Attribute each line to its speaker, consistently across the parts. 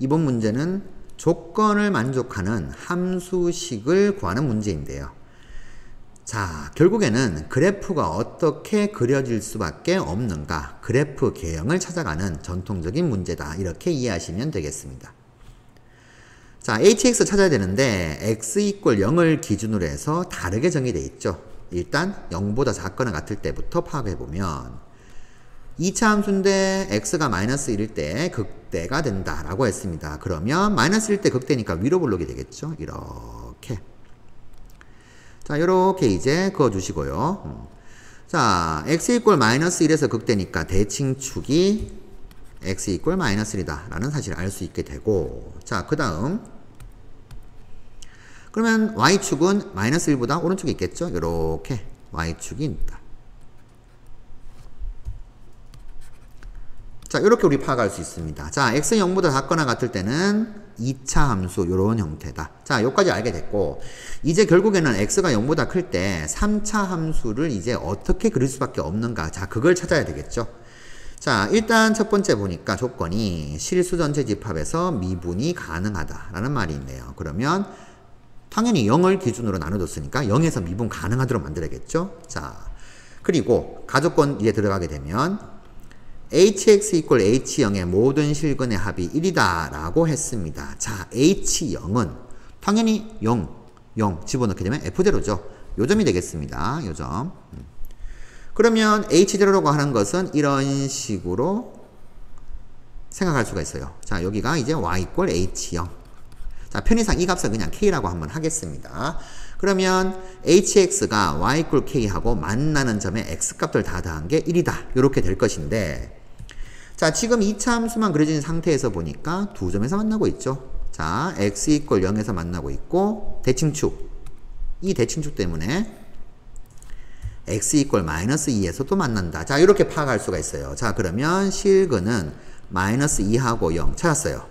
Speaker 1: 이번 문제는 조건을 만족하는 함수식을 구하는 문제인데요. 자, 결국에는 그래프가 어떻게 그려질 수밖에 없는가, 그래프 개형을 찾아가는 전통적인 문제다, 이렇게 이해하시면 되겠습니다. 자, hx 찾아야 되는데 x = 0을 기준으로 해서 다르게 정의되어 있죠. 일단 0보다 작거나 같을 때부터 파악해보면 2차 함수인데 x가 -1일 때 극대가 된다라고 했습니다. 그러면 -1일 때 극대니까 위로 볼록이 되겠죠. 이렇게. 자, 요렇게 이제 그어주시고요. 자, x = -1에서 극대니까 대칭축이 x = -1이다 라는 사실을 알 수 있게 되고, 자, 그 다음 그러면 y축은 -1보다 오른쪽에 있겠죠. 요렇게 y축이 있다. 자, 요렇게 우리 파악할 수 있습니다. 자, x 0보다 작거나 같을 때는 2차 함수 요런 형태다. 자, 요까지 알게 됐고, 이제 결국에는 x가 0보다 클 때 3차 함수를 이제 어떻게 그릴 수밖에 없는가. 자, 그걸 찾아야 되겠죠. 자, 일단 첫 번째 보니까 조건이 실수 전체 집합에서 미분이 가능하다라는 말이 있네요. 그러면 당연히 0을 기준으로 나눠줬으니까 0에서 미분 가능하도록 만들어야겠죠. 자, 그리고 가조건 이제 들어가게 되면 hx = h0의 모든 실근의 합이 1이다 라고 했습니다. 자, h0은 당연히 0 집어넣게 되면 f제로죠. 요점이 되겠습니다. 요점. 그러면 h제로라고 하는 것은 이런 식으로 생각할 수가 있어요. 자, 여기가 이제 y = h0. 자, 편의상 이 값을 그냥 k라고 한번 하겠습니다. 그러면 hx가 y = k하고 만나는 점의 x값들 다 더한 게 1이다. 이렇게 될 것인데, 자, 지금 2차 함수만 그려진 상태에서 보니까 두 점에서 만나고 있죠. 자, x = 0에서 만나고 있고, 대칭축. 이 대칭축 때문에 x = -2에서 또 만난다. 자, 이렇게 파악할 수가 있어요. 자, 그러면 실근은 -2하고 0 찾았어요.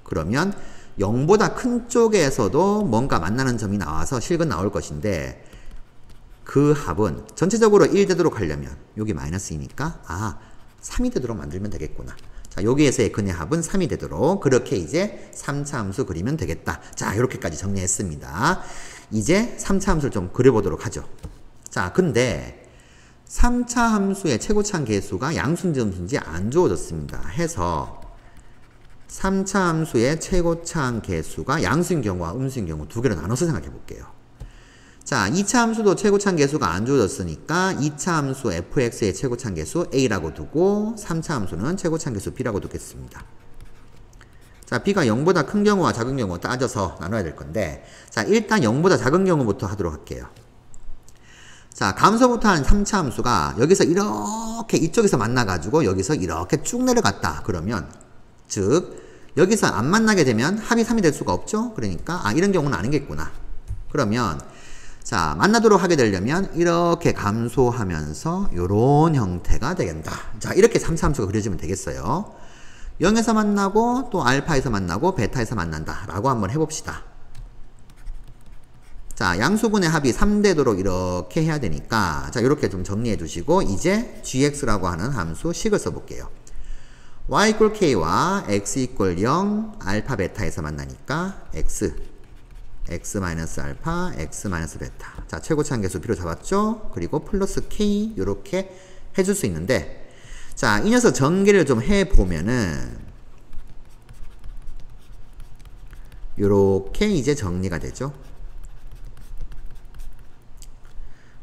Speaker 1: 그러면 0보다 큰 쪽에서도 뭔가 만나는 점이 나와서 실근 나올 것인데, 그 합은 전체적으로 1 되도록 하려면 여기 -2니까 3이 되도록 만들면 되겠구나. 자, 여기에서의 근의 합은 3이 되도록 그렇게 이제 3차 함수 그리면 되겠다. 자, 이렇게까지 정리했습니다. 이제 3차 함수를 좀 그려보도록 하죠. 자, 근데 3차 함수의 최고차항 계수가 양수인지 음수인지 안 주어졌습니다. 해서 3차 함수의 최고차항 계수가 양수인 경우와 음수인 경우 두 개로 나눠서 생각해 볼게요. 자, 2차 함수도 최고차항 계수가 안 주어졌으니까 2차 함수 fx의 최고차항 계수 a라고 두고 3차 함수는 최고차항 계수 b라고 두겠습니다. 자, b가 0보다 큰 경우와 작은 경우 따져서 나눠야 될 건데, 자, 일단 0보다 작은 경우부터 하도록 할게요. 자, 감소부터 한 3차 함수가 여기서 이렇게 이쪽에서 만나가지고 여기서 이렇게 쭉 내려갔다. 그러면 즉 여기서 안 만나게 되면 합이 3이 될 수가 없죠. 그러니까 이런 경우는 아니겠구나. 그러면 자, 만나도록 하게 되려면 이렇게 감소하면서 요런 형태가 되겠다. 자, 이렇게 3차 함수가 그려지면 되겠어요. 0에서 만나고 또 알파에서 만나고 베타에서 만난다 라고 한번 해봅시다. 자, 양수분의 합이 3되도록 이렇게 해야 되니까, 자, 이렇게 좀 정리해 주시고 이제 gx라고 하는 함수 식을 써볼게요. y = k와 x = 0, 알파 베타에서 만나니까 x -알파, x -베타. 자, 최고차항 계수 b로 잡았죠? 그리고 플러스 k 요렇게 해줄 수 있는데, 자, 이 녀석 전개를 좀 해보면은 요렇게 이제 정리가 되죠.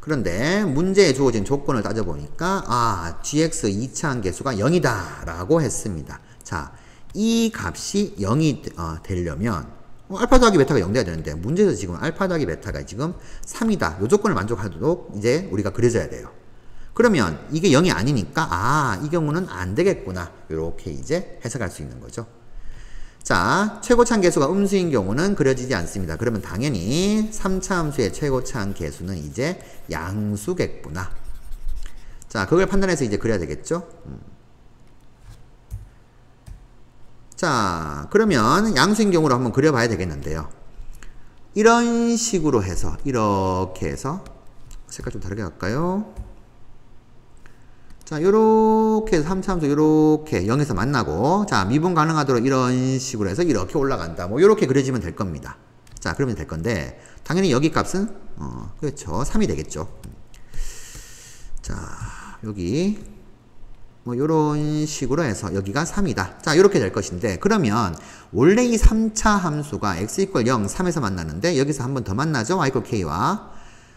Speaker 1: 그런데 문제에 주어진 조건을 따져보니까 gx 2차항 계수가 0이다 라고 했습니다. 자, 이 값이 0이 되려면 알파 더하기 베타가 0 돼야 되는데, 문제에서 지금 알파 더하기 베타가 지금 3이다. 요 조건을 만족하도록 이제 우리가 그려줘야 돼요. 그러면 이게 0이 아니니까 이 경우는 안 되겠구나. 요렇게 이제 해석할 수 있는 거죠. 자, 최고차항 계수가 음수인 경우는 그려지지 않습니다. 그러면 당연히 3차 함수의 최고차항 계수는 이제 양수겠구나. 자, 그걸 판단해서 이제 그려야 되겠죠. 자, 그러면 양수인 경우로 한번 그려봐야 되겠는데요. 이런 식으로 해서 이렇게 해서 색깔 좀 다르게 할까요? 자, 요렇게 3차 함수 요렇게 0에서 만나고, 자, 미분 가능하도록 이런 식으로 해서 이렇게 올라간다. 뭐, 요렇게 그려지면 될 겁니다. 자, 그러면 될 건데, 당연히 여기 값은, 그렇죠. 3이 되겠죠. 자, 여기, 뭐, 요런 식으로 해서 여기가 3이다. 자, 요렇게 될 것인데, 그러면, 원래 이 3차 함수가 x = 0, 3에서 만나는데, 여기서 한 번 더 만나죠? y = k와.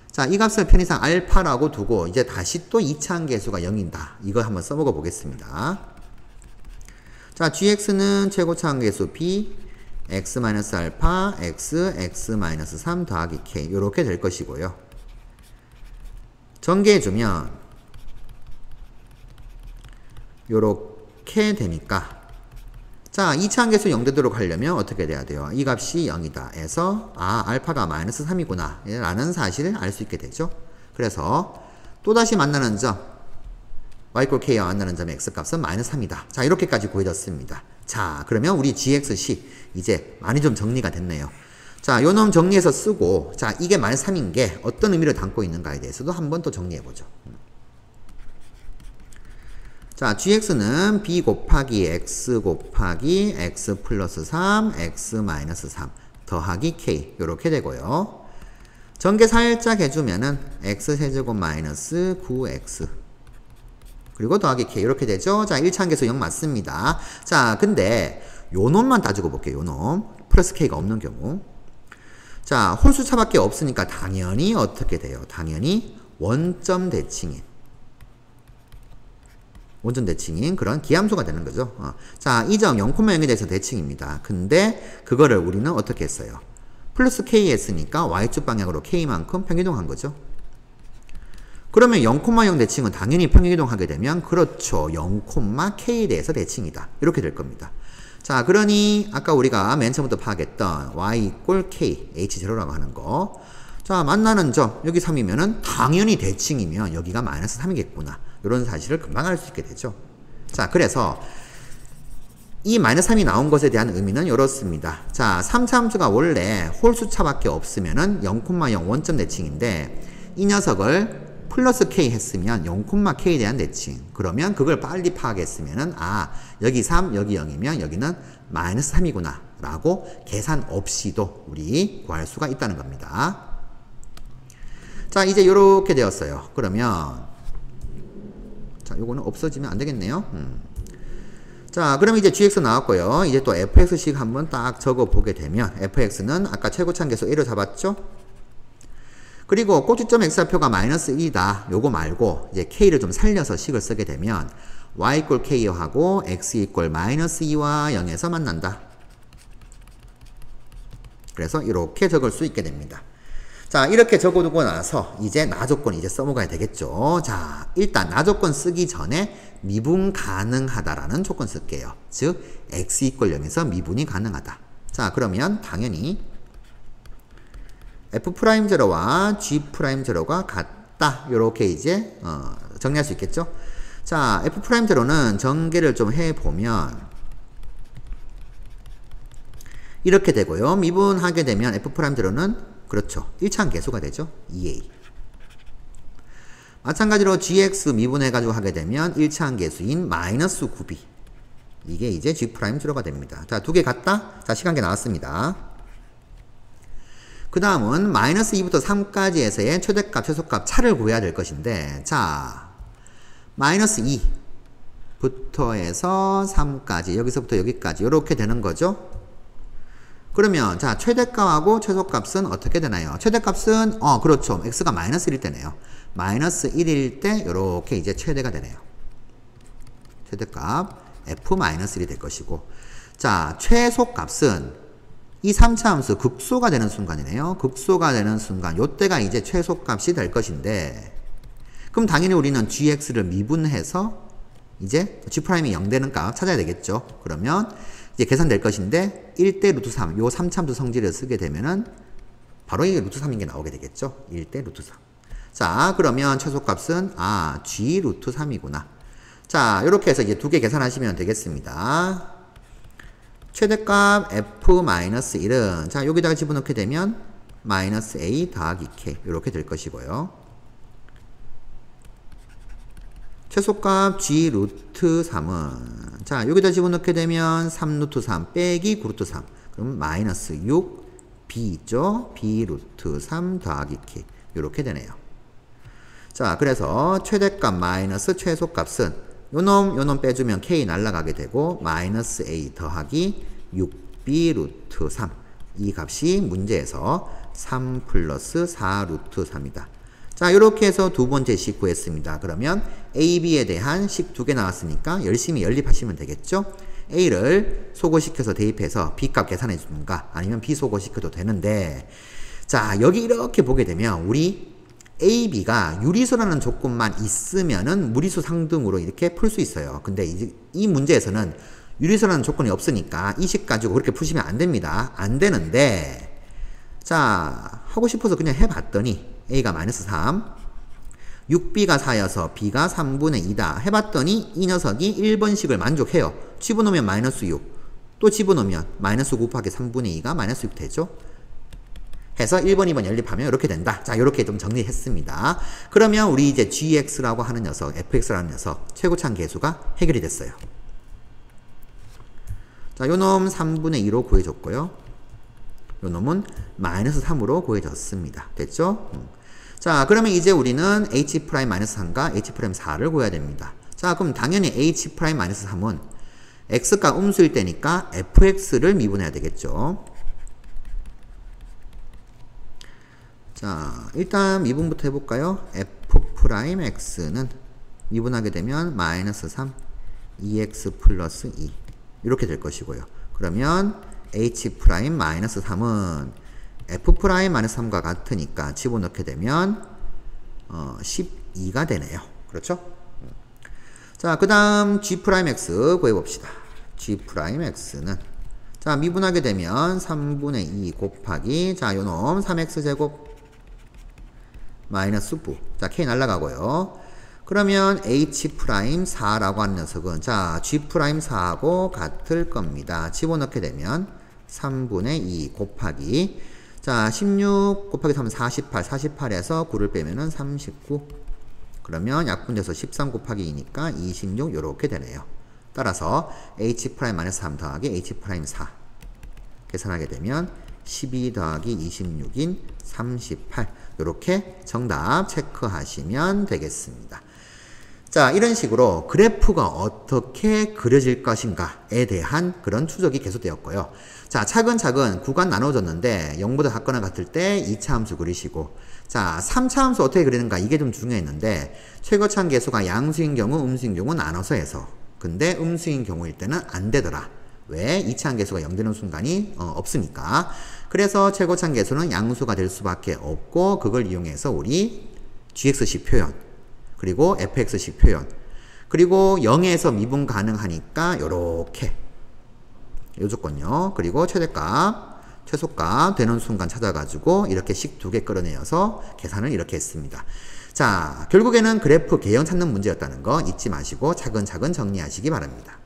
Speaker 1: 자, 이 값을 편의상 알파라고 두고 이제 다시 또 2차 한계수가 0이다. 이거 한번 써먹어 보겠습니다. 자, gx는 최고차 한계수 b, x-알파, x-3 더하기 k 이렇게 될 것이고요. 전개해주면 요렇게 되니까 자, 2차 한계수 0 되도록 하려면 어떻게 돼야 돼요? 이 값이 0이다 해서 알파가 -3이구나 라는 사실을 알 수 있게 되죠. 그래서 또다시 만나는 점 y = k와 만나는 점의 x값은 -3이다. 자, 이렇게까지 구해졌습니다. 자, 그러면 우리 gxc 이제 많이 좀 정리가 됐네요. 자, 요 놈 정리해서 쓰고 자, 이게 -3인 게 어떤 의미를 담고 있는가에 대해서도 한번 또 정리해보죠. 자, gx는 b 곱하기 x 곱하기 x 플러스 3, x-3 더하기 k 요렇게 되고요. 전개 살짝 해주면은 x세제곱 마이너스 9x 그리고 더하기 k 이렇게 되죠. 자, 1차 한계수 0 맞습니다. 자, 근데 요 놈만 따지고 볼게요. 요 놈. 플러스 k가 없는 경우. 자, 홀수차밖에 없으니까 당연히 어떻게 돼요? 당연히 원점 대칭인 그런 기함수가 되는 거죠. 자, 이 점 0,0에 대해서 대칭입니다. 근데 그거를 우리는 어떻게 했어요? 플러스 k 했으니까 y축 방향으로 k만큼 평이동한 거죠. 그러면 0,0 대칭은 당연히 평이동하게 되면 그렇죠. 0,k에 대해서 대칭이다. 이렇게 될 겁니다. 자, 그러니 아까 우리가 맨 처음부터 파악했던 y = k, h0라고 하는 거. 자, 만나는 점 여기 3이면은 당연히 대칭이면 여기가 -3이겠구나. 이런 사실을 금방 알 수 있게 되죠. 자, 그래서 이 -3이 나온 것에 대한 의미는 이렇습니다. 자, 3차 함수가 원래 홀수차밖에 없으면은 0,0 원점 대칭인데 이 녀석을 플러스 k 했으면 0,k에 대한 대칭. 그러면 그걸 빨리 파악했으면은 여기 3, 여기 0이면 여기는 -3이구나 라고 계산 없이도 우리 구할 수가 있다는 겁니다. 자, 이제 요렇게 되었어요. 그러면 자, 요거는 없어지면 안 되겠네요. 자, 그럼 이제 gx 나왔고요. 이제 또 fx식 한번 딱 적어 보게 되면 fx는 아까 최고차 한계수 a로 잡았죠? 그리고 꼭지점 x좌표가 -2다. 요거 말고 이제 k를 좀 살려서 식을 쓰게 되면 y = k하고 x = -2와 0에서 만난다. 그래서 이렇게 적을 수 있게 됩니다. 자, 이렇게 적어두고 나서 이제 나조건 이제 써먹어야 되겠죠. 자, 일단 나조건 쓰기 전에 미분 가능하다라는 조건 쓸게요. 즉 x = 0에서 미분이 가능하다. 자, 그러면 당연히 f'0와 g'0가 같다. 요렇게 이제 정리할 수 있겠죠. 자, f'0는 전개를 좀 해보면 이렇게 되고요. 미분하게 되면 f'0는 그렇죠. 1차 한계수가 되죠. 2a. 마찬가지로 gx 미분해가지고 하게 되면 1차 한계수인 -9b. 이게 이제 g'0가 됩니다. 자, 두 개 같다? 자, 시간계 나왔습니다. 그 다음은 -2부터 3까지에서의 최대값, 최소값 차를 구해야 될 것인데, 자, -2부터 해서 3까지, 여기서부터 여기까지, 이렇게 되는 거죠. 그러면 자, 최대값하고 최소값은 어떻게 되나요? 최대값은 그렇죠. x가 -1일 때네요. -1일 때 이렇게 이제 최대가 되네요. 최대값 f-1이 될 것이고, 자, 최소값은 이 3차 함수 극소가 되는 순간이네요. 극소가 되는 순간 요때가 이제 최소값이 될 것인데, 그럼 당연히 우리는 gx를 미분해서 이제 g'이 0 되는 값 찾아야 되겠죠. 그러면 이제 계산될 것인데 1대 √3 요 3차 함수 성질을 쓰게 되면은 바로 이게 √3인 게 나오게 되겠죠. 1대 √3. 자, 그러면 최소값은 g √3이구나. 자, 요렇게 해서 이제 두 개 계산하시면 되겠습니다. 최대값 f-1은 자, 여기다가 집어넣게 되면 -a 더하기 k 요렇게 될 것이고요. 최소값 g 루트 3은 자 여기다 집어넣게 되면 3 루트 3 빼기 9 루트 3 그럼 마이너스 6 b 있죠? b 루트 3 더하기 k 이렇게 되네요. 자 그래서 최대값 마이너스 최소값은 요놈 빼주면 k 날라가게 되고 마이너스 a 더하기 6b 루트 3 이 값이 문제에서 3 플러스 4 루트 3이다. 자 이렇게 해서 두 번째 식 구했습니다. 그러면 a, b에 대한 식 두 개 나왔으니까 열심히 연립하시면 되겠죠. a를 소거시켜서 대입해서 b 값 계산해 주는가 아니면 b 소거시켜도 되는데 자 여기 이렇게 보게 되면 우리 a, b가 유리수라는 조건만 있으면은 무리수 상등으로 이렇게 풀 수 있어요. 근데 이 문제에서는 유리수라는 조건이 없으니까 이 식 가지고 그렇게 푸시면 안 됩니다. 안 되는데 자 하고 싶어서 그냥 해봤더니 a가 마이너스 3 6b가 4여서 b가 3분의 2다 해봤더니 이 녀석이 1번식을 만족해요. 집어넣으면 마이너스 6 또 집어넣으면 마이너스 9 곱하기 3분의 2가 마이너스 6 되죠. 해서 1번 2번 연립하면 이렇게 된다. 자 이렇게 좀 정리했습니다. 그러면 우리 이제 gx라고 하는 녀석 fx라는 녀석 최고차항 계수가 해결이 됐어요. 자 요놈 3분의 2로 구해줬고요. 요놈은 마이너스 3으로 구해졌습니다. 됐죠? 자 그러면 이제 우리는 h'-3과 h'4를 구해야 됩니다. 자 그럼 당연히 h'-3은 x가 음수일 때니까 fx를 미분해야 되겠죠. 자 일단 미분부터 해볼까요? f'x는 미분하게 되면 마이너스 3 2x 플러스 2 이렇게 될 것이고요. 그러면 h'-3은 f'-3과 같으니까 집어넣게 되면 12가 되네요. 그렇죠? 자, 그 다음 g'x 구해봅시다. g'x는 자 미분하게 되면 3분의 2 곱하기 자 요놈 3x제곱 마이너스 9 자 k 날라가고요. 그러면 h'4라고 하는 녀석은 자 g'4하고 같을 겁니다. 집어넣게 되면 3분의 2 곱하기 자 16 곱하기 3은 48 48에서 9를 빼면은 39 그러면 약분돼서 13 곱하기 2니까 26 요렇게 되네요. 따라서 h'-3 더하기 h'4 계산하게 되면 12 더하기 26인 38 요렇게 정답 체크하시면 되겠습니다. 자 이런 식으로 그래프가 어떻게 그려질 것인가에 대한 그런 추적이 계속되었고요. 자 차근차근 구간 나눠졌는데 0보다 같거나 같을 때 2차 함수 그리시고 자 3차 함수 어떻게 그리는가 이게 좀 중요했는데 최고차항 계수가 양수인 경우 음수인 경우 나눠서 해서 근데 음수인 경우일 때는 안 되더라. 왜? 2차 함계수가 0 되는 순간이 없으니까. 그래서 최고차항 계수는 양수가 될 수밖에 없고 그걸 이용해서 우리 gx식 표현 그리고 fx식 표현 그리고 0에서 미분 가능하니까 요렇게 요 조건요. 그리고 최대값 최소값 되는 순간 찾아가지고 이렇게 식 두 개 끌어내어서 계산을 이렇게 했습니다. 자 결국에는 그래프 개형 찾는 문제였다는 거 잊지 마시고 차근차근 정리하시기 바랍니다.